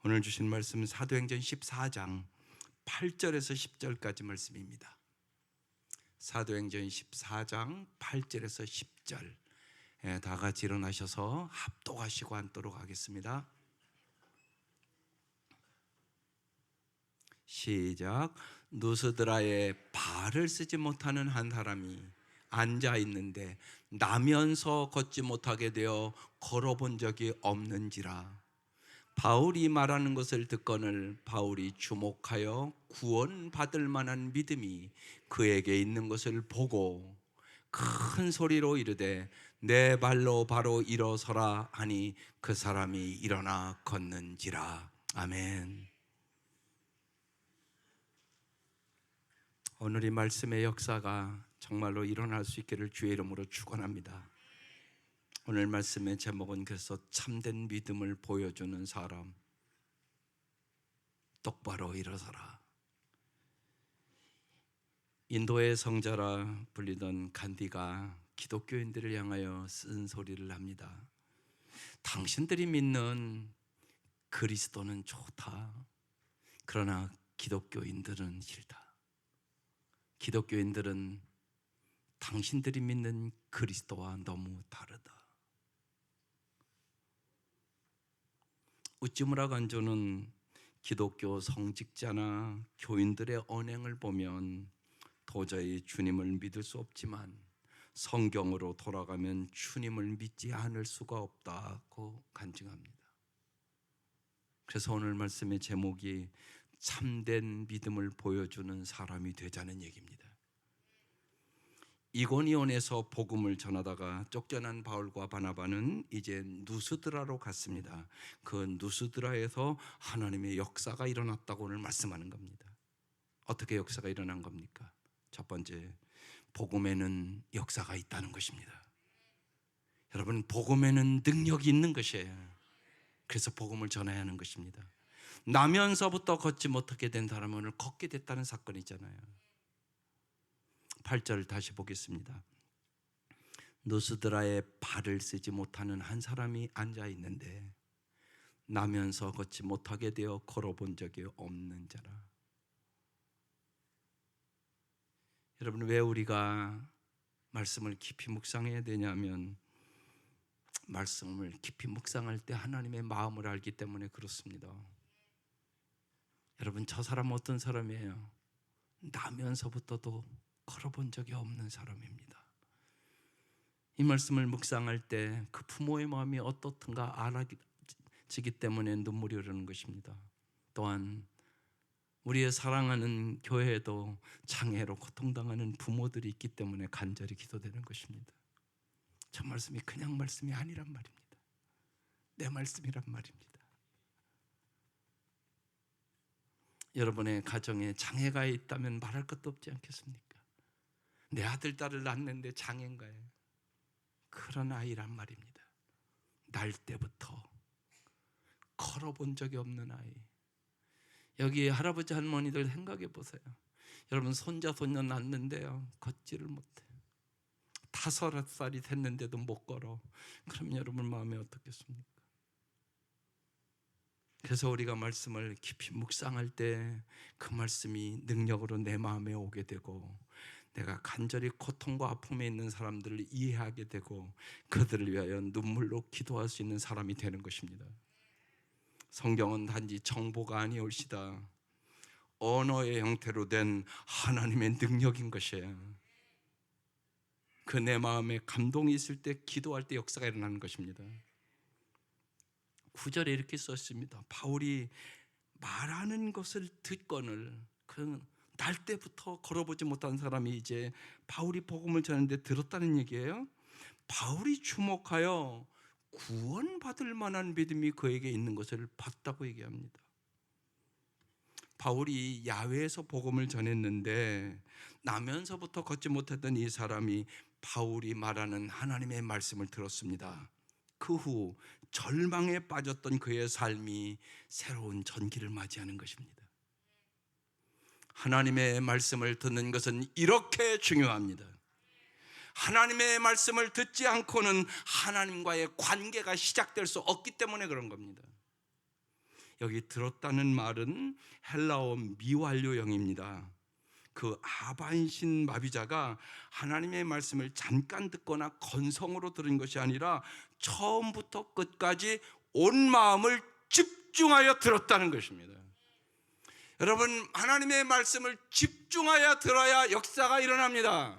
오늘 주신 말씀은 사도행전 14장 8절에서 10절까지 말씀입니다. 사도행전 14장 8절에서 10절, 다 같이 일어나셔서 합독하시고 앉도록 하겠습니다. 시작. 누스드라에 발을 쓰지 못하는 한 사람이 앉아 있는데 나면서 걷지 못하게 되어 걸어본 적이 없는지라. 바울이 말하는 것을 듣거늘 바울이 주목하여 구원받을 만한 믿음이 그에게 있는 것을 보고 큰 소리로 이르되 내 발로 바로 일어서라 하니 그 사람이 일어나 걷는지라. 아멘. 오늘 이 말씀의 역사가 정말로 일어날 수 있기를 주의 이름으로 축원합니다. 오늘 말씀의 제목은 그래서 참된 믿음을 보여주는 사람, 똑바로 일어서라. 인도의 성자라 불리던 간디가 기독교인들을 향하여 쓴 소리를 합니다. 당신들이 믿는 그리스도는 좋다. 그러나 기독교인들은 싫다. 기독교인들은 당신들이 믿는 그리스도와 너무 다르다. 우찌무라 간조는 기독교 성직자나 교인들의 언행을 보면 도저히 주님을 믿을 수 없지만 성경으로 돌아가면 주님을 믿지 않을 수가 없다고 간증합니다. 그래서 오늘 말씀의 제목이 참된 믿음을 보여주는 사람이 되자는 얘기입니다. 이고니온에서 복음을 전하다가 쫓겨난 바울과 바나바는 이제 누스드라로 갔습니다. 그 누스드라에서 하나님의 역사가 일어났다고 오늘 말씀하는 겁니다. 어떻게 역사가 일어난 겁니까? 첫 번째, 복음에는 역사가 있다는 것입니다. 여러분, 복음에는 능력이 있는 것이에요. 그래서 복음을 전해야 하는 것입니다. 나면서부터 걷지 못하게 된 사람은 오늘 걷게 됐다는 사건이잖아요. 8절 다시 보겠습니다. 누스드라에 발을 쓰지 못하는 한 사람이 앉아 있는데 나면서 걷지 못하게 되어 걸어본 적이 없는 자라. 여러분, 왜 우리가 말씀을 깊이 묵상해야 되냐면 말씀을 깊이 묵상할 때 하나님의 마음을 알기 때문에 그렇습니다. 여러분, 저 사람은 어떤 사람이에요? 나면서부터도 걸어본 적이 없는 사람입니다. 이 말씀을 묵상할 때 그 부모의 마음이 어떻든가 알아지기 때문에 눈물이 흐르는 것입니다. 또한 우리의 사랑하는 교회에도 장애로 고통당하는 부모들이 있기 때문에 간절히 기도되는 것입니다. 저 말씀이 그냥 말씀이 아니란 말입니다. 내 말씀이란 말입니다. 여러분의 가정에 장애가 있다면 말할 것도 없지 않겠습니까? 내 아들, 딸을 낳는데 장애인가요? 그런 아이란 말입니다. 날 때부터 걸어본 적이 없는 아이. 여기 할아버지 할머니들 생각해 보세요. 여러분, 손자 손녀 낳는데요, 걷지를 못해. 5살이 됐는데도 못 걸어. 그럼 여러분 마음이 어떻겠습니까? 그래서 우리가 말씀을 깊이 묵상할 때 그 말씀이 능력으로 내 마음에 오게 되고 내가 간절히 고통과 아픔에 있는 사람들을 이해하게 되고 그들을 위하여 눈물로 기도할 수 있는 사람이 되는 것입니다. 성경은 단지 정보가 아니올시다 언어의 형태로 된 하나님의 능력인 것이에요. 그 내 마음에 감동이 있을 때 기도할 때 역사가 일어나는 것입니다. 9절에 이렇게 썼습니다. 바울이 말하는 것을 듣거늘, 그 날 때부터 걸어보지 못한 사람이 이제 바울이 복음을 전하는데 들었다는 얘기예요. 바울이 주목하여 구원받을 만한 믿음이 그에게 있는 것을 봤다고 얘기합니다. 바울이 야외에서 복음을 전했는데 나면서부터 걷지 못했던 이 사람이 바울이 말하는 하나님의 말씀을 들었습니다. 그 후 절망에 빠졌던 그의 삶이 새로운 전기를 맞이하는 것입니다. 하나님의 말씀을 듣는 것은 이렇게 중요합니다. 하나님의 말씀을 듣지 않고는 하나님과의 관계가 시작될 수 없기 때문에 그런 겁니다. 여기 들었다는 말은 헬라어 미완료형입니다. 그 하반신 마비자가 하나님의 말씀을 잠깐 듣거나 건성으로 들은 것이 아니라 처음부터 끝까지 온 마음을 집중하여 들었다는 것입니다. 여러분, 하나님의 말씀을 집중하여 들어야 역사가 일어납니다.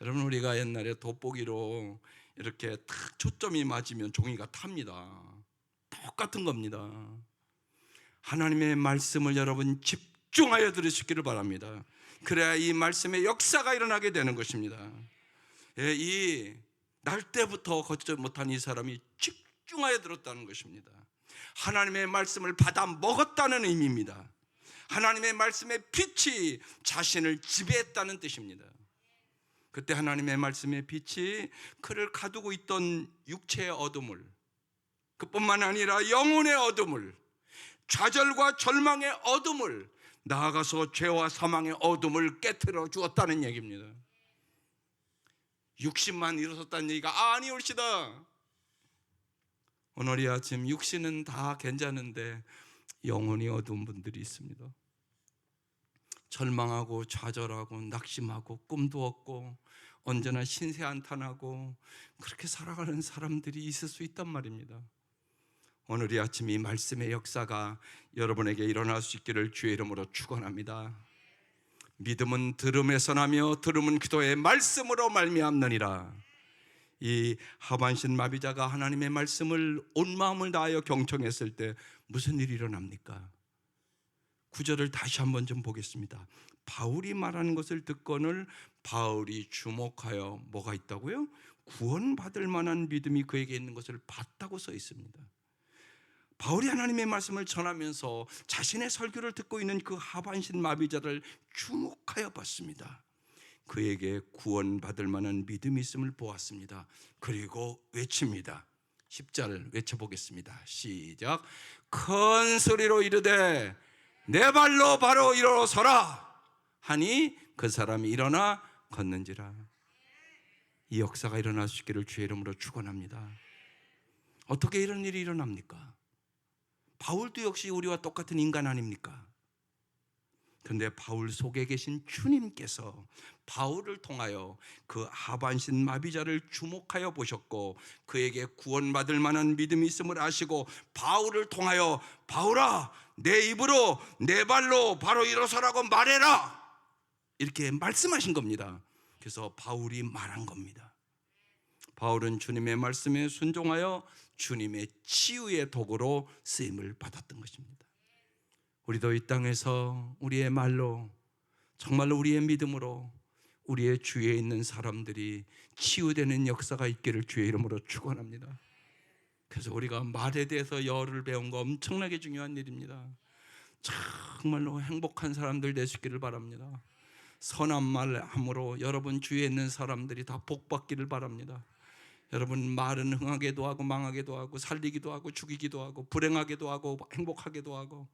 여러분, 우리가 옛날에 돋보기로 이렇게 탁 초점이 맞으면 종이가 탑니다. 똑같은 겁니다. 하나님의 말씀을 여러분 집중하여 들으시기를 바랍니다. 그래야 이 말씀의 역사가 일어나게 되는 것입니다. 이 날 때부터 걷지 못한 이 사람이 집중하여 들었다는 것입니다. 하나님의 말씀을 받아 먹었다는 의미입니다. 하나님의 말씀의 빛이 자신을 지배했다는 뜻입니다. 그때 하나님의 말씀의 빛이 그를 가두고 있던 육체의 어둠을, 그뿐만 아니라 영혼의 어둠을, 좌절과 절망의 어둠을, 나아가서 죄와 사망의 어둠을 깨트려 주었다는 얘기입니다. 육신만 일어섰다는 얘기가 아니올시다. 오늘 이 아침 육신은 다 괜찮은데 영혼이 어두운 분들이 있습니다. 절망하고 좌절하고 낙심하고 꿈도 없고 언제나 신세한탄하고 그렇게 살아가는 사람들이 있을 수 있단 말입니다. 오늘 이 아침 이 말씀의 역사가 여러분에게 일어날 수 있기를 주의 이름으로 축원합니다. 믿음은 들음에서 나며 들음은 기도의 말씀으로 말미암느니라. 이 하반신 마비자가 하나님의 말씀을 온 마음을 다하여 경청했을 때 무슨 일이 일어납니까? 9절을 다시 한번 좀 보겠습니다. 바울이 말하는 것을 듣거늘 바울이 주목하여 뭐가 있다고요? 구원받을 만한 믿음이 그에게 있는 것을 봤다고 써 있습니다. 바울이 하나님의 말씀을 전하면서 자신의 설교를 듣고 있는 그 하반신 마비자를 주목하여 봤습니다. 그에게 구원받을 만한 믿음이 있음을 보았습니다. 그리고 외칩니다. 10절 외쳐보겠습니다. 시작. 큰 소리로 이르되 내 발로 바로 일어서라 하니 그 사람이 일어나 걷는지라. 이 역사가 일어날 수 있기를 주의 이름으로 축원합니다. 어떻게 이런 일이 일어납니까? 바울도 역시 우리와 똑같은 인간 아닙니까? 그런데 바울 속에 계신 주님께서 바울을 통하여 그 하반신 마비자를 주목하여 보셨고 그에게 구원받을 만한 믿음이 있음을 아시고 바울을 통하여 바울아 내 입으로 내 발로 바로 일어서라고 말해라 이렇게 말씀하신 겁니다. 그래서 바울이 말한 겁니다. 바울은 주님의 말씀에 순종하여 주님의 치유의 도구로 쓰임을 받았던 것입니다. 우리도 이 땅에서 우리의 말로 정말로 우리의 믿음으로 우리의 주위에 있는 사람들이 치유되는 역사가 있기를 주의 이름으로 축원합니다. 그래서 우리가 말에 대해서 열을 배운 거 엄청나게 중요한 일입니다. 정말로 행복한 사람들 되시기를 바랍니다. 선한 말 함으로 여러분 주위에 있는 사람들이 다 복받기를 바랍니다. 여러분 말은 흥하게도 하고 망하게도 하고 살리기도 하고 죽이기도 하고 불행하게도 하고 행복하게도 하고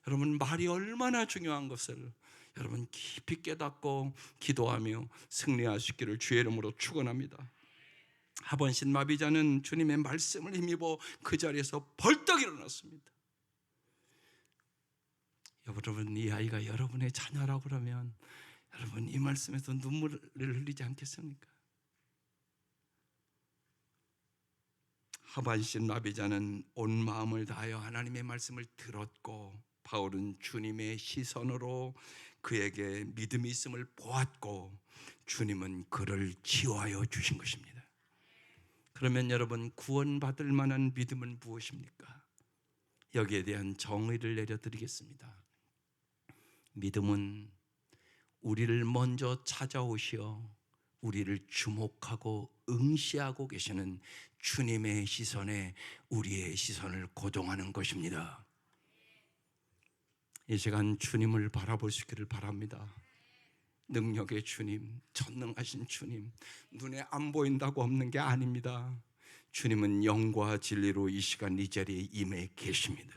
여러분 말이 얼마나 중요한 것을 여러분 깊이 깨닫고 기도하며 승리하시기를 주의 이름으로 축원합니다. 하반신 마비자는 주님의 말씀을 힘입어 그 자리에서 벌떡 일어났습니다. 여러분 이 아이가 여러분의 자녀라고 그러면 여러분 이 말씀에서 눈물을 흘리지 않겠습니까? 하반신 마비자는 온 마음을 다하여 하나님의 말씀을 들었고 바울은 주님의 시선으로 그에게 믿음이 있음을 보았고 주님은 그를 치유하여 주신 것입니다. 그러면 여러분 구원받을 만한 믿음은 무엇입니까? 여기에 대한 정의를 내려드리겠습니다. 믿음은 우리를 먼저 찾아오시어 우리를 주목하고 응시하고 계시는 주님의 시선에 우리의 시선을 고정하는 것입니다. 이 시간 주님을 바라볼 수 있기를 바랍니다. 능력의 주님, 전능하신 주님, 눈에 안 보인다고 없는 게 아닙니다. 주님은 영과 진리로 이 시간 이 자리에 임해 계십니다.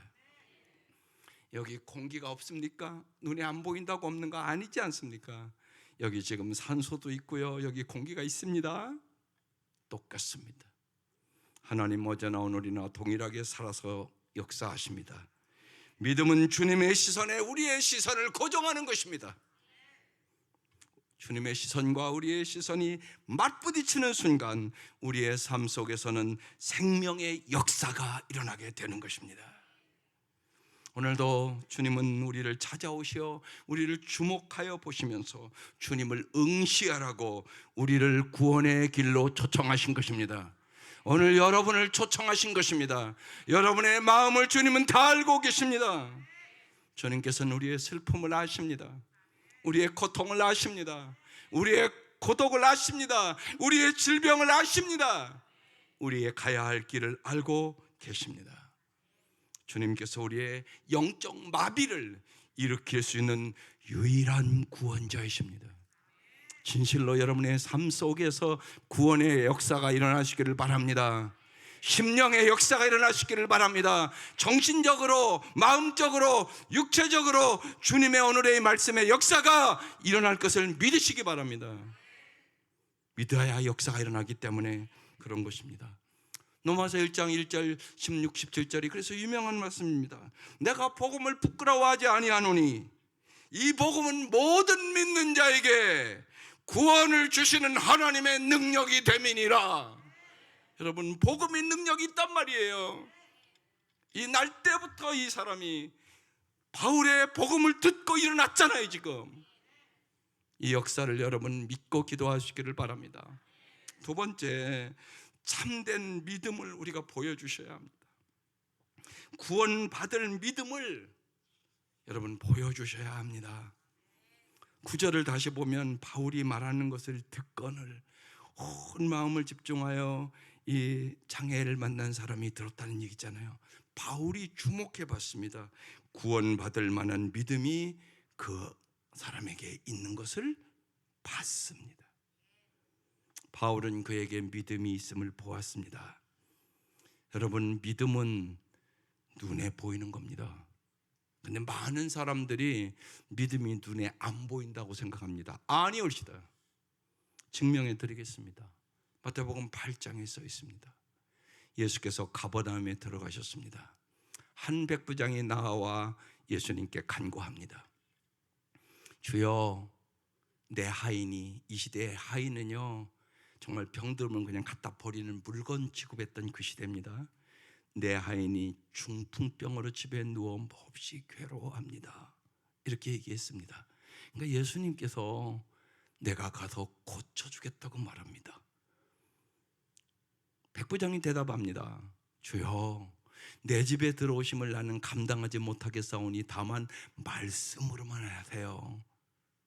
여기 공기가 없습니까? 눈에 안 보인다고 없는 거 아니지 않습니까? 여기 지금 산소도 있고요. 여기 공기가 있습니다. 똑같습니다. 하나님 어제나 오늘이나 동일하게 살아서 역사하십니다. 믿음은 주님의 시선에 우리의 시선을 고정하는 것입니다. 주님의 시선과 우리의 시선이 맞부딪히는 순간 우리의 삶 속에서는 생명의 역사가 일어나게 되는 것입니다. 오늘도 주님은 우리를 찾아오시어 우리를 주목하여 보시면서 주님을 응시하라고 우리를 구원의 길로 초청하신 것입니다. 오늘 여러분을 초청하신 것입니다. 여러분의 마음을 주님은 다 알고 계십니다. 주님께서는 우리의 슬픔을 아십니다. 우리의 고통을 아십니다. 우리의 고독을 아십니다. 우리의 질병을 아십니다. 우리의 가야 할 길을 알고 계십니다. 주님께서 우리의 영적 마비를 일으킬 수 있는 유일한 구원자이십니다. 진실로 여러분의 삶 속에서 구원의 역사가 일어나시기를 바랍니다. 심령의 역사가 일어나시기를 바랍니다. 정신적으로, 마음적으로, 육체적으로 주님의 오늘의 말씀의 역사가 일어날 것을 믿으시기 바랍니다. 믿어야 역사가 일어나기 때문에 그런 것입니다. 로마서 1장 1절 16, 17절이 그래서 유명한 말씀입니다. 내가 복음을 부끄러워하지 아니하노니 이 복음은 모든 믿는 자에게 구원을 주시는 하나님의 능력이 됨이니라. 여러분, 복음의 능력이 있단 말이에요. 이 날 때부터 이 사람이 바울의 복음을 듣고 일어났잖아요. 지금 이 역사를 여러분 믿고 기도하시기를 바랍니다. 두 번째, 참된 믿음을 우리가 보여주셔야 합니다. 구원받을 믿음을 여러분 보여주셔야 합니다. 9절을 다시 보면 바울이 말하는 것을 듣거늘 온 마음을 집중하여 이 장애를 만난 사람이 들었다는 얘기잖아요. 바울이 주목해 봤습니다. 구원받을 만한 믿음이 그 사람에게 있는 것을 봤습니다. 바울은 그에게 믿음이 있음을 보았습니다. 여러분, 믿음은 눈에 보이는 겁니다. 근데 많은 사람들이 믿음이 눈에 안 보인다고 생각합니다. 아니올시다. 증명해 드리겠습니다. 마태복음 8장에 써 있습니다. 예수께서 가버나움에 들어가셨습니다. 한 백부장이 나와 예수님께 간구합니다. 주여, 내 하인이, 이 시대의 하인은요 정말 병들면 그냥 갖다 버리는 물건 취급했던 그 시대입니다. 내 하인이 중풍병으로 집에 누워 몹시 괴로워합니다. 이렇게 얘기했습니다. 그러니까 예수님께서 내가 가서 고쳐주겠다고 말합니다. 백부장이 대답합니다. 주여, 내 집에 들어오심을 나는 감당하지 못하겠사오니 다만 말씀으로만 하세요.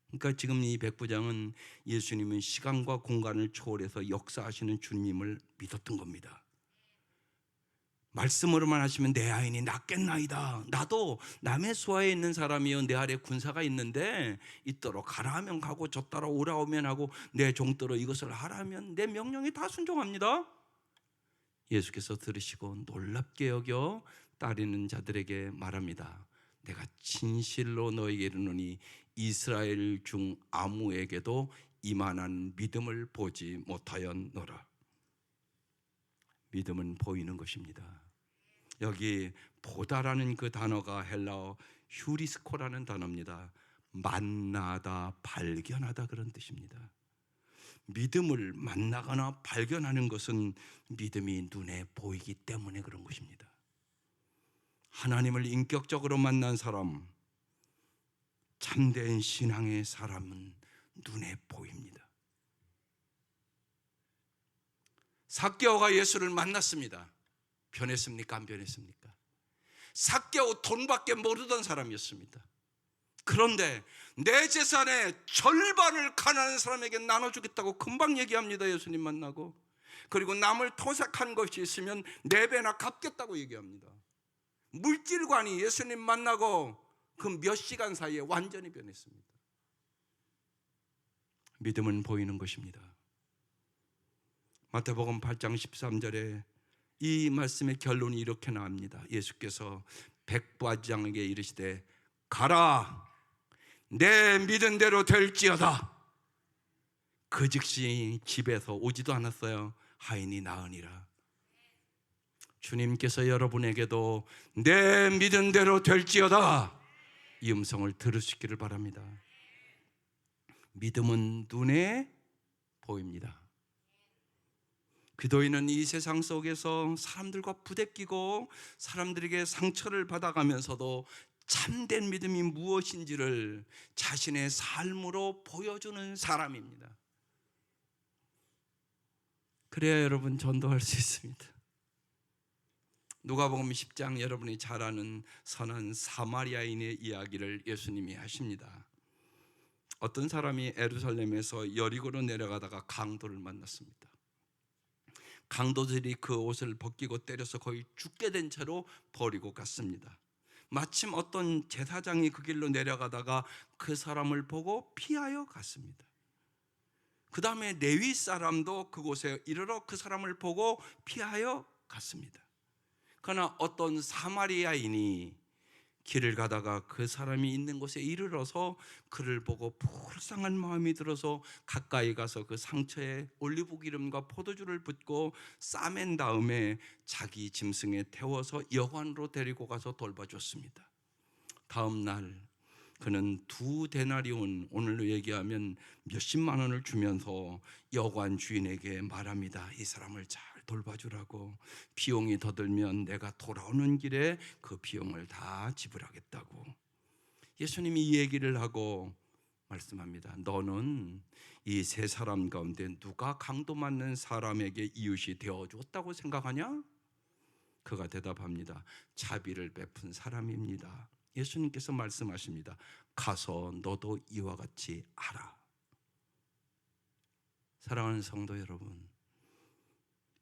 그러니까 지금 이 백부장은 예수님은 시간과 공간을 초월해서 역사하시는 주님을 믿었던 겁니다. 말씀으로만 하시면 내 아인이 낫겠나이다. 나도 남의 수하에 있는 사람이요, 내 아래 군사가 있는데 이더러 가라 하면 가고 저 따라 오라 오면 하고 내 종더러 이것을 하라 하면 내 명령에 다 순종합니다. 예수께서 들으시고 놀랍게 여겨 따르는 자들에게 말합니다. 내가 진실로 너에게 이르노니 이스라엘 중 아무에게도 이만한 믿음을 보지 못하였노라. 믿음은 보이는 것입니다. 여기 보다라는 그 단어가 헬라어 휴리스코라는 단어입니다. 만나다, 발견하다 그런 뜻입니다. 믿음을 만나거나 발견하는 것은 믿음이 눈에 보이기 때문에 그런 것입니다. 하나님을 인격적으로 만난 사람, 참된 신앙의 사람은 눈에 보입니다. 삭개오가 예수를 만났습니다. 변했습니까? 안 변했습니까? 삭개오 돈밖에 모르던 사람이었습니다. 그런데 내 재산의 절반을 가난한 사람에게 나눠주겠다고 금방 얘기합니다. 예수님 만나고. 그리고 남을 토색한 것이 있으면 4배나 갚겠다고 얘기합니다. 물질관이 예수님 만나고 그 몇 시간 사이에 완전히 변했습니다. 믿음은 보이는 것입니다. 마태복음 8장 13절에 이 말씀의 결론이 이렇게 나옵니다. 예수께서 백부장에게 이르시되 가라, 내 믿은 대로 될지어다. 그 즉시 집에서 오지도 않았어요. 하인이 나으니라. 주님께서 여러분에게도 내 믿은 대로 될지어다 이 음성을 들으시기를 바랍니다. 믿음은 눈에 보입니다. 기도인은 이 세상 속에서 사람들과 부대끼고 사람들에게 상처를 받아가면서도 참된 믿음이 무엇인지를 자신의 삶으로 보여주는 사람입니다. 그래야 여러분 전도할 수 있습니다. 누가복음 10장 여러분이 잘 아는 선한 사마리아인의 이야기를 예수님이 하십니다. 어떤 사람이 예루살렘에서 여리고로 내려가다가 강도를 만났습니다. 강도들이 그 옷을 벗기고 때려서 거의 죽게 된 채로 버리고 갔습니다. 마침 어떤 제사장이 그 길로 내려가다가 그 사람을 보고 피하여 갔습니다. 그 다음에 레위 사람도 그곳에 이르러 그 사람을 보고 피하여 갔습니다. 그러나 어떤 사마리아인이 길을 가다가 그 사람이 있는 곳에 이르러서 그를 보고 불쌍한 마음이 들어서 가까이 가서 그 상처에 올리브 기름과 포도주를 붓고 싸맨 다음에 자기 짐승에 태워서 여관으로 데리고 가서 돌봐줬습니다. 다음 날 그는 2데나리온, 오늘로 얘기하면 몇십만 원을 주면서 여관 주인에게 말합니다. 이 사람을 잘 돌봐주라고. 비용이 더 들면 내가 돌아오는 길에 그 비용을 다 지불하겠다고. 예수님이 이 얘기를 하고 말씀합니다. 너는 이 세 사람 가운데 누가 강도 맞는 사람에게 이웃이 되어줬다고 생각하냐? 그가 대답합니다. 자비를 베푼 사람입니다. 예수님께서 말씀하십니다. 가서 너도 이와 같이 하라. 사랑하는 성도 여러분,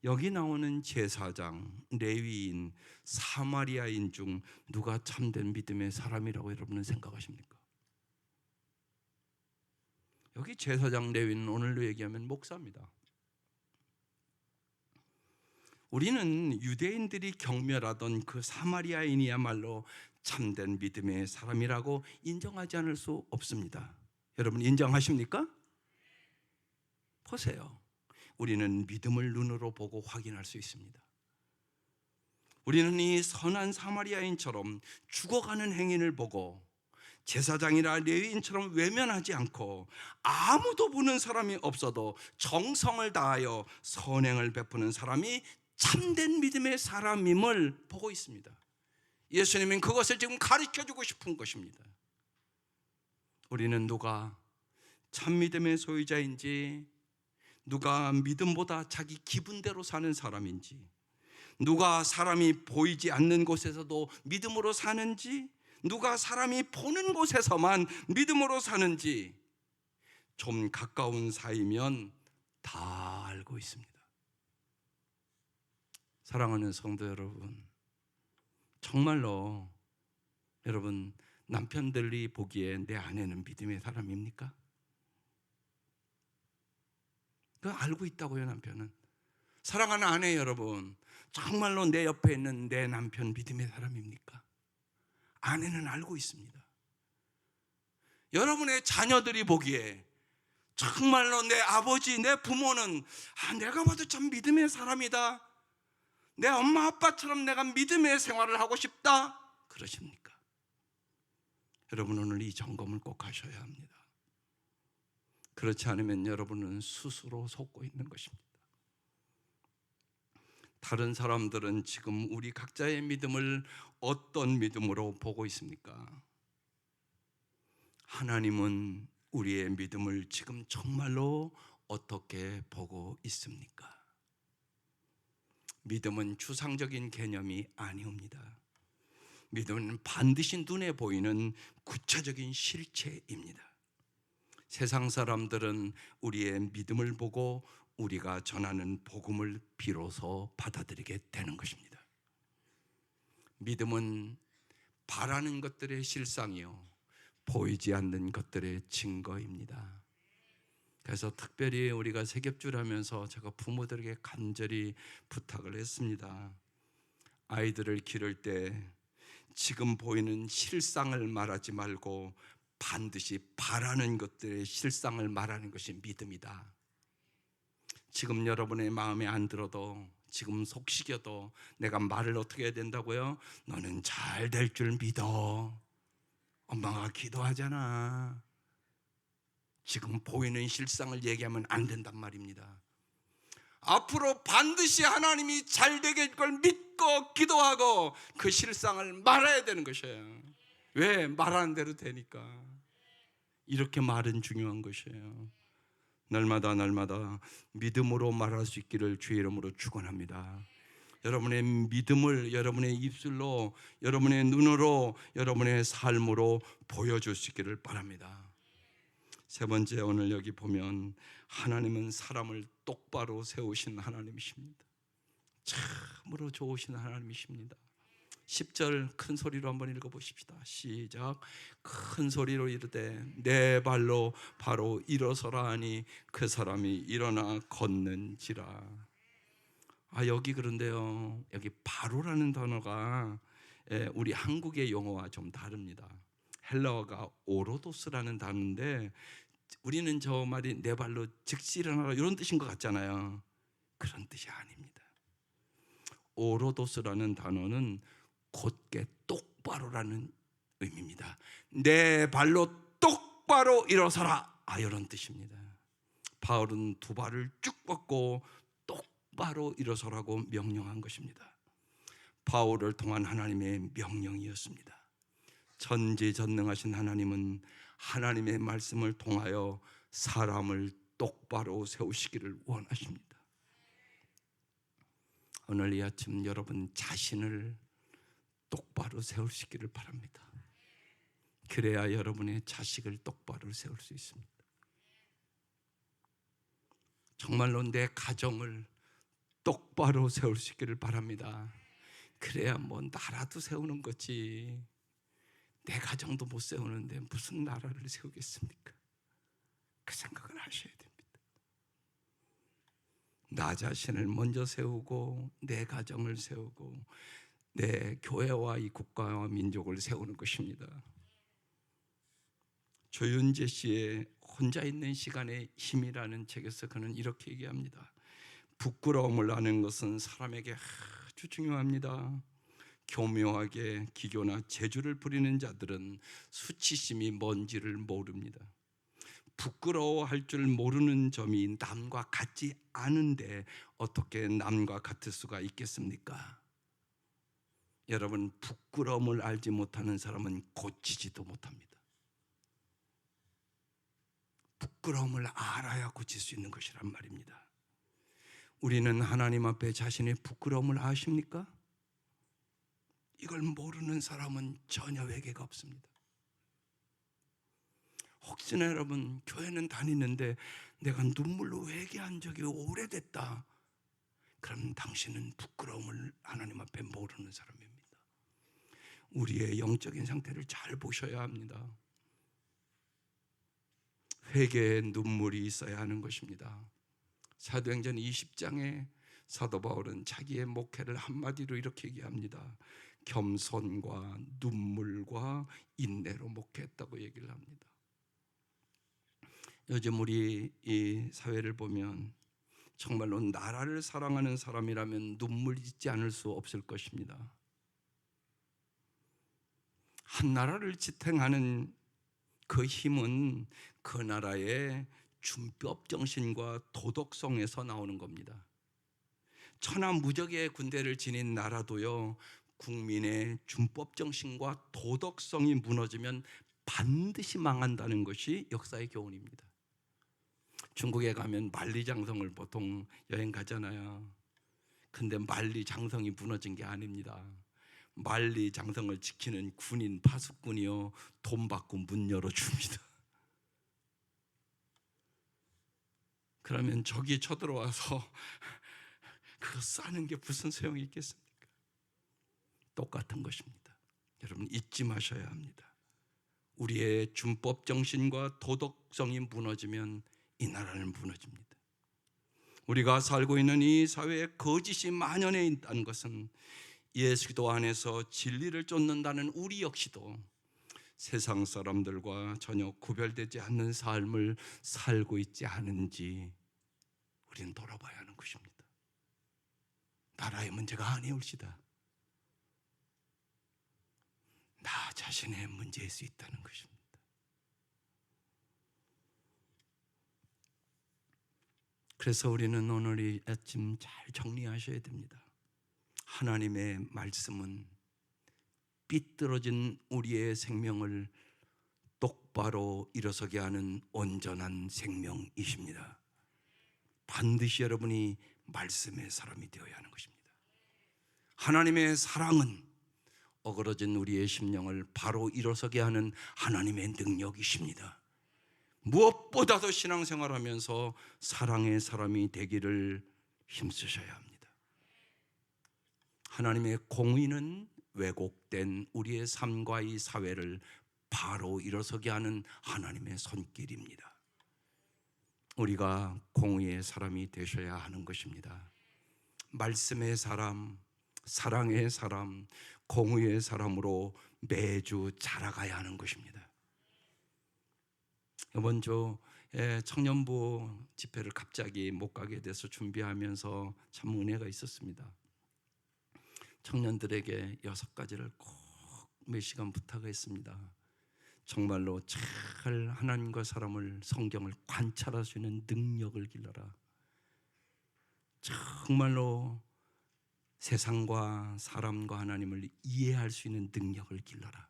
여기 나오는 제사장, 레위인, 사마리아인 중 누가 참된 믿음의 사람이라고 여러분은 생각하십니까? 여기 제사장, 레위인은 오늘로 얘기하면 목사입니다. 우리는 유대인들이 경멸하던 그 사마리아인이야말로 참된 믿음의 사람이라고 인정하지 않을 수 없습니다. 여러분 인정하십니까? 보세요. 우리는 믿음을 눈으로 보고 확인할 수 있습니다. 우리는 이 선한 사마리아인처럼 죽어가는 행인을 보고 제사장이나 레위인처럼 외면하지 않고 아무도 보는 사람이 없어도 정성을 다하여 선행을 베푸는 사람이 참된 믿음의 사람임을 보고 있습니다. 예수님은 그것을 지금 가르쳐주고 싶은 것입니다. 우리는 누가 참 믿음의 소유자인지, 누가 믿음보다 자기 기분대로 사는 사람인지, 누가 사람이 보이지 않는 곳에서도 믿음으로 사는지, 누가 사람이 보는 곳에서만 믿음으로 사는지 좀 가까운 사이면 다 알고 있습니다. 사랑하는 성도 여러분, 정말로 여러분 남편들이 보기에 내 아내는 믿음의 사람입니까? 그거 알고 있다고요. 남편은. 사랑하는 아내 여러분, 정말로 내 옆에 있는 내 남편 믿음의 사람입니까? 아내는 알고 있습니다. 여러분의 자녀들이 보기에 정말로 내 아버지, 내 부모는 내가 봐도 참 믿음의 사람이다, 내 엄마 아빠처럼 내가 믿음의 생활을 하고 싶다, 그러십니까? 여러분 오늘 이 점검을 꼭 하셔야 합니다. 그렇지 않으면 여러분은 스스로 속고 있는 것입니다. 다른 사람들은 지금 우리 각자의 믿음을 어떤 믿음으로 보고 있습니까? 하나님은 우리의 믿음을 지금 정말로 어떻게 보고 있습니까? 믿음은 추상적인 개념이 아니옵니다. 믿음은 반드시 눈에 보이는 구체적인 실체입니다. 세상 사람들은 우리의 믿음을 보고 우리가 전하는 복음을 비로소 받아들이게 되는 것입니다. 믿음은 바라는 것들의 실상이요 보이지 않는 것들의 증거입니다. 그래서 특별히 우리가 세겹줄 하면서 제가 부모들에게 간절히 부탁을 했습니다. 아이들을 기를 때 지금 보이는 실상을 말하지 말고 반드시 바라는 것들의 실상을 말하는 것이 믿음이다. 지금 여러분의 마음에 안 들어도 지금 속식여도 내가 말을 어떻게 해야 된다고요? 너는 잘 될 줄 믿어. 엄마가 기도하잖아. 지금 보이는 실상을 얘기하면 안 된단 말입니다. 앞으로 반드시 하나님이 잘 되게 할 걸 믿고 기도하고 그 실상을 말해야 되는 것이에요. 왜? 말하는 대로 되니까. 이렇게 말은 중요한 것이에요. 날마다 믿음으로 말할 수 있기를 주의 이름으로 축원합니다. 여러분의 믿음을 여러분의 입술로, 여러분의 눈으로, 여러분의 삶으로 보여줄 수 있기를 바랍니다. 세 번째, 오늘 여기 보면 하나님은 사람을 똑바로 세우신 하나님이십니다. 참으로 좋으신 하나님이십니다. 10절 큰 소리로 한번 읽어보십시다. 시작. 큰 소리로 이르되 내 발로 바로 일어서라 하니 그 사람이 일어나 걷는지라. 여기 그런데요, 여기 바로라는 단어가 우리 한국의 용어와 좀 다릅니다. 헬라어가 오로도스라는 단어인데 우리는 저 말이 내 발로 즉시 일어나라 이런 뜻인 것 같잖아요. 그런 뜻이 아닙니다. 오로도스라는 단어는 곧게 똑바로라는 의미입니다. 내 발로 똑바로 일어서라, 이런 뜻입니다. 바울은 두 발을 쭉 뻗고 똑바로 일어서라고 명령한 것입니다. 바울을 통한 하나님의 명령이었습니다. 전지전능하신 하나님은 하나님의 말씀을 통하여 사람을 똑바로 세우시기를 원하십니다. 오늘 이 아침 여러분 자신을 똑바로 세우시기를 바랍니다. 그래야 여러분의 자식을 똑바로 세울 수 있습니다. 정말로 내 가정을 똑바로 세울 수 있기를 바랍니다. 그래야 뭐 나라도 세우는 거지, 내 가정도 못 세우는데 무슨 나라를 세우겠습니까? 그 생각을 하셔야 됩니다. 나 자신을 먼저 세우고 내 가정을 세우고 내 교회와 이 국가와 민족을 세우는 것입니다. 조윤재 씨의 혼자 있는 시간의 힘이라는 책에서 그는 이렇게 얘기합니다. 부끄러움을 아는 것은 사람에게 아주 중요합니다. 교묘하게 기교나 재주를 부리는 자들은 수치심이 뭔지를 모릅니다. 부끄러워할 줄 모르는 점이 남과 같지 않은데 어떻게 남과 같을 수가 있겠습니까? 여러분, 부끄러움을 알지 못하는 사람은 고치지도 못합니다. 부끄러움을 알아야 고칠 수 있는 것이란 말입니다. 우리는 하나님 앞에 자신의 부끄러움을 아십니까? 이걸 모르는 사람은 전혀 회개가 없습니다. 혹시나 여러분 교회는 다니는데 내가 눈물로 회개한 적이 오래됐다, 그럼 당신은 부끄러움을 하나님 앞에 모르는 사람입니다. 우리의 영적인 상태를 잘 보셔야 합니다. 회개의 눈물이 있어야 하는 것입니다. 사도행전 20장에 사도 바울은 자기의 목회를 한마디로 이렇게 얘기합니다. 겸손과 눈물과 인내로 목회했다고 얘기를 합니다. 요즘 우리 이 사회를 보면 정말로 나라를 사랑하는 사람이라면 눈물 짓지 않을 수 없을 것입니다. 한 나라를 지탱하는 그 힘은 그 나라의 준법 정신과 도덕성에서 나오는 겁니다. 천하무적의 군대를 지닌 나라도요, 국민의 준법 정신과 도덕성이 무너지면 반드시 망한다는 것이 역사의 교훈입니다. 중국에 가면 만리장성을 보통 여행 가잖아요. 근데 만리장성이 무너진 게 아닙니다. 만리장성을 지키는 군인 파수꾼이요, 돈 받고 문 열어줍니다. 그러면 적이 쳐들어와서 그거 싸는 게 무슨 소용이 있겠습니까? 똑같은 것입니다. 여러분 잊지 마셔야 합니다. 우리의 준법 정신과 도덕성이 무너지면 이 나라는 무너집니다. 우리가 살고 있는 이 사회에 거짓이 만연해 있다는 것은 예수 그리스도 안에서 진리를 쫓는다는 우리 역시도 세상 사람들과 전혀 구별되지 않는 삶을 살고 있지 않은지 우리는 돌아봐야 하는 것입니다. 나라의 문제가 아니올시다. 나 자신의 문제일 수 있다는 것입니다. 그래서 우리는 오늘 이 아침 잘 정리하셔야 됩니다. 하나님의 말씀은 삐뚤어진 우리의 생명을 똑바로 일어서게 하는 온전한 생명이십니다. 반드시 여러분이 말씀의 사람이 되어야 하는 것입니다. 하나님의 사랑은 어그러진 우리의 심령을 바로 일어서게 하는 하나님의 능력이십니다. 무엇보다도 신앙생활하면서 사랑의 사람이 되기를 힘쓰셔야 합니다. 하나님의 공의는 왜곡된 우리의 삶과 이 사회를 바로 일어서게 하는 하나님의 손길입니다. 우리가 공의의 사람이 되셔야 하는 것입니다. 말씀의 사람, 사랑의 사람, 공의의 사람으로 매주 자라가야 하는 것입니다. 이번 주 청년부 집회를 갑자기 못 가게 돼서 준비하면서 참 은혜가 있었습니다. 청년들에게 6가지를 꼭 몇 시간 부탁했습니다. 정말로 잘 하나님과 사람을, 성경을 관찰할 수 있는 능력을 길러라. 정말로 세상과 사람과 하나님을 이해할 수 있는 능력을 길러라.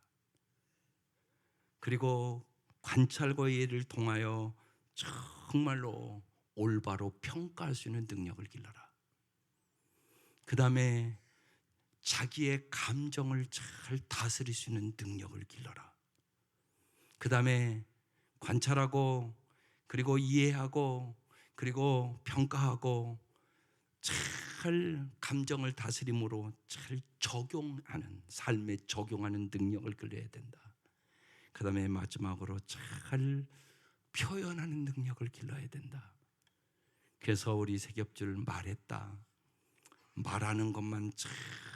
그리고 관찰과 이해를 통하여 정말로 올바로 평가할 수 있는 능력을 길러라. 그 다음에 자기의 감정을 잘 다스릴 수 있는 능력을 길러라. 그 다음에 관찰하고 그리고 이해하고 그리고 평가하고 잘 감정을 다스림으로 잘 적용하는, 삶에 적용하는 능력을 길러야 된다. 그 다음에 마지막으로 잘 표현하는 능력을 길러야 된다. 그래서 우리 세겹줄 말했다. 말하는 것만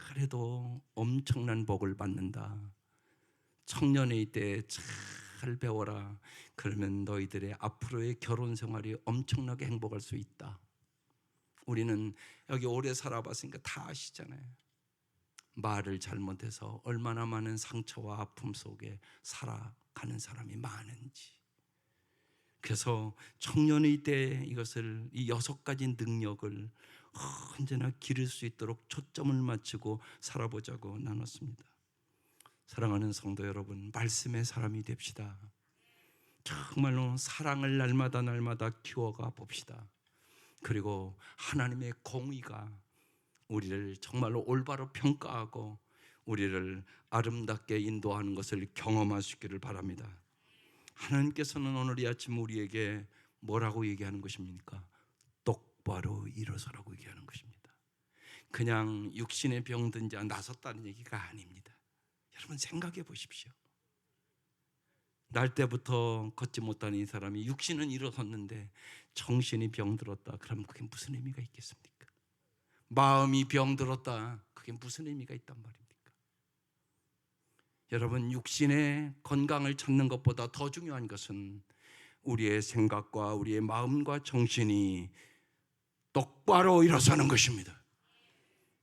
잘해도 엄청난 복을 받는다. 청년의 때 잘 배워라. 그러면 너희들의 앞으로의 결혼 생활이 엄청나게 행복할 수 있다. 우리는 여기 오래 살아봤으니까 다 아시잖아요. 말을 잘못해서 얼마나 많은 상처와 아픔 속에 살아가는 사람이 많은지. 그래서 청년의 때 이것을, 이 6가지 능력을 언제나 기를 수 있도록 초점을 맞추고 살아보자고 나눴습니다. 사랑하는 성도 여러분, 말씀의 사람이 됩시다. 정말로 사랑을 날마다 키워가 봅시다. 그리고 하나님의 공의가 우리를 정말로 올바로 평가하고 우리를 아름답게 인도하는 것을 경험할 수 있기를 바랍니다. 하나님께서는 오늘 이 아침 우리에게 뭐라고 얘기하는 것입니까? 똑바로 일어서라고 얘기하는 것입니다. 그냥 육신의 병든 자 나섰다는 얘기가 아닙니다. 여러분 생각해 보십시오. 날 때부터 걷지 못하는 이 사람이 육신은 일어섰는데 정신이 병들었다. 그럼 그게 무슨 의미가 있겠습니까? 마음이 병들었다. 그게 무슨 의미가 있단 말입니까? 여러분, 육신의 건강을 찾는 것보다 더 중요한 것은 우리의 생각과 우리의 마음과 정신이 똑바로 일어서는 것입니다.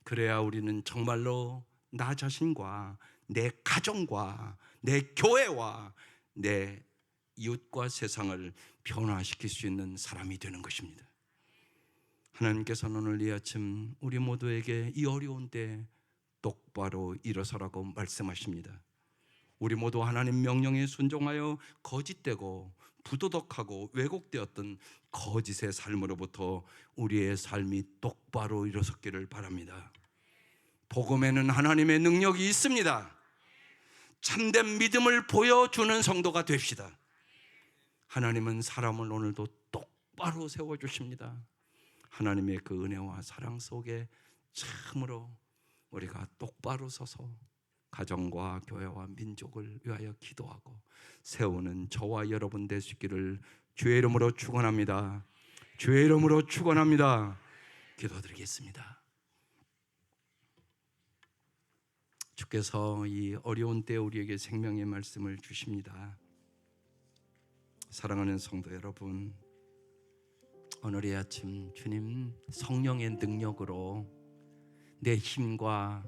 그래야 우리는 정말로 나 자신과 내 가정과 내 교회와 내 이웃과 세상을 변화시킬 수 있는 사람이 되는 것입니다. 하나님께서는 오늘 이 아침 우리 모두에게 이 어려운 때 똑바로 일어서라고 말씀하십니다. 우리 모두 하나님 명령에 순종하여 거짓되고 부도덕하고 왜곡되었던 거짓의 삶으로부터 우리의 삶이 똑바로 일어섰기를 바랍니다. 복음에는 하나님의 능력이 있습니다. 참된 믿음을 보여주는 성도가 됩시다. 하나님은 사람을 오늘도 똑바로 세워주십니다. 하나님의 그 은혜와 사랑 속에 참으로 우리가 똑바로 서서 가정과 교회와 민족을 위하여 기도하고 세우는 저와 여러분 되시기를 주의 이름으로 축원합니다. 주의 이름으로 축원합니다. 기도드리겠습니다. 주께서 이 어려운 때 우리에게 생명의 말씀을 주십니다. 사랑하는 성도 여러분, 오늘의 아침 주님 성령의 능력으로 내 힘과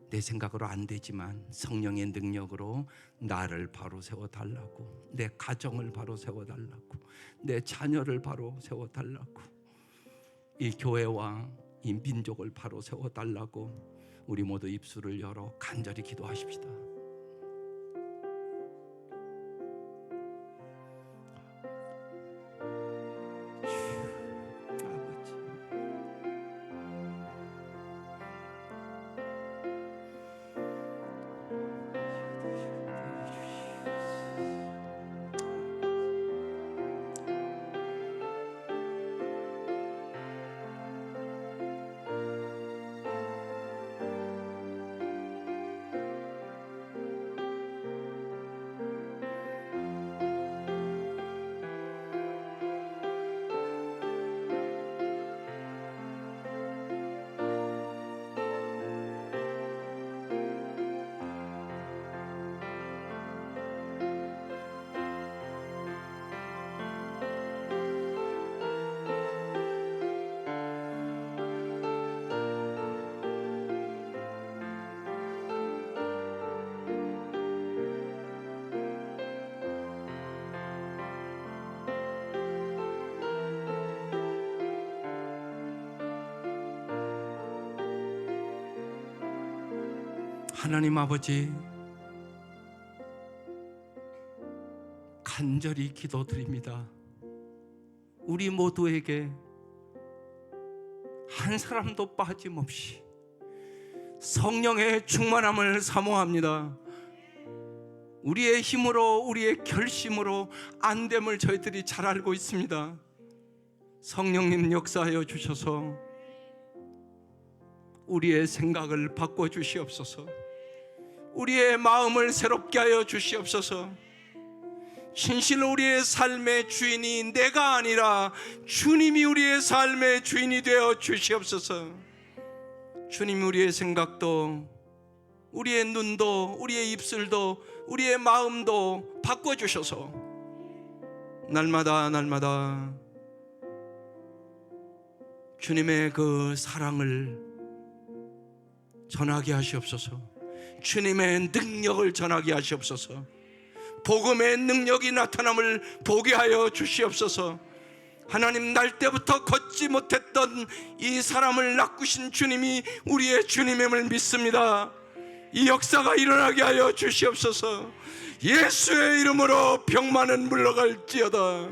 내 생각으로 안 되지만 성령의 능력으로 나를 바로 세워달라고, 내 가정을 바로 세워달라고, 내 자녀를 바로 세워달라고, 이 교회와 이 민족을 바로 세워달라고 우리 모두 입술을 열어 간절히 기도하십시다. 하나님 아버지, 간절히 기도드립니다. 우리 모두에게 한 사람도 빠짐없이 성령의 충만함을 사모합니다. 우리의 힘으로, 우리의 결심으로 안 됨을 저희들이 잘 알고 있습니다. 성령님 역사하여 주셔서 우리의 생각을 바꿔 주시옵소서. 우리의 마음을 새롭게 하여 주시옵소서. 진실로 우리의 삶의 주인이 내가 아니라 주님이 우리의 삶의 주인이 되어 주시옵소서. 주님, 우리의 생각도, 우리의 눈도, 우리의 입술도, 우리의 마음도 바꿔주셔서 날마다 날마다 주님의 그 사랑을 전하게 하시옵소서. 주님의 능력을 전하게 하시옵소서. 복음의 능력이 나타남을 보게 하여 주시옵소서. 하나님, 날 때부터 걷지 못했던 이 사람을 낚으신 주님이 우리의 주님임을 믿습니다. 이 역사가 일어나게 하여 주시옵소서. 예수의 이름으로 병만은 물러갈지어다.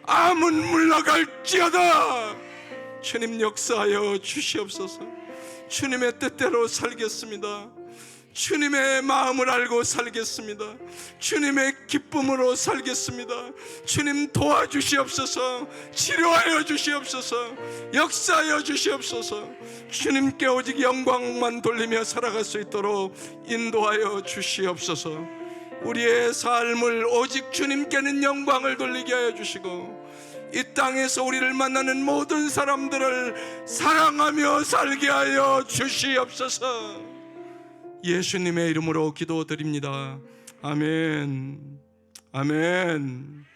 암은 물러갈지어다. 주님 역사하여 주시옵소서. 주님의 뜻대로 살겠습니다. 주님의 마음을 알고 살겠습니다. 주님의 기쁨으로 살겠습니다. 주님 도와주시옵소서. 치료하여 주시옵소서. 역사하여 주시옵소서. 주님께 오직 영광만 돌리며 살아갈 수 있도록 인도하여 주시옵소서. 우리의 삶을 오직 주님께는 영광을 돌리게 하여 주시고, 이 땅에서 우리를 만나는 모든 사람들을 사랑하며 살게 하여 주시옵소서. 예수님의 이름으로 기도드립니다. 아멘. 아멘.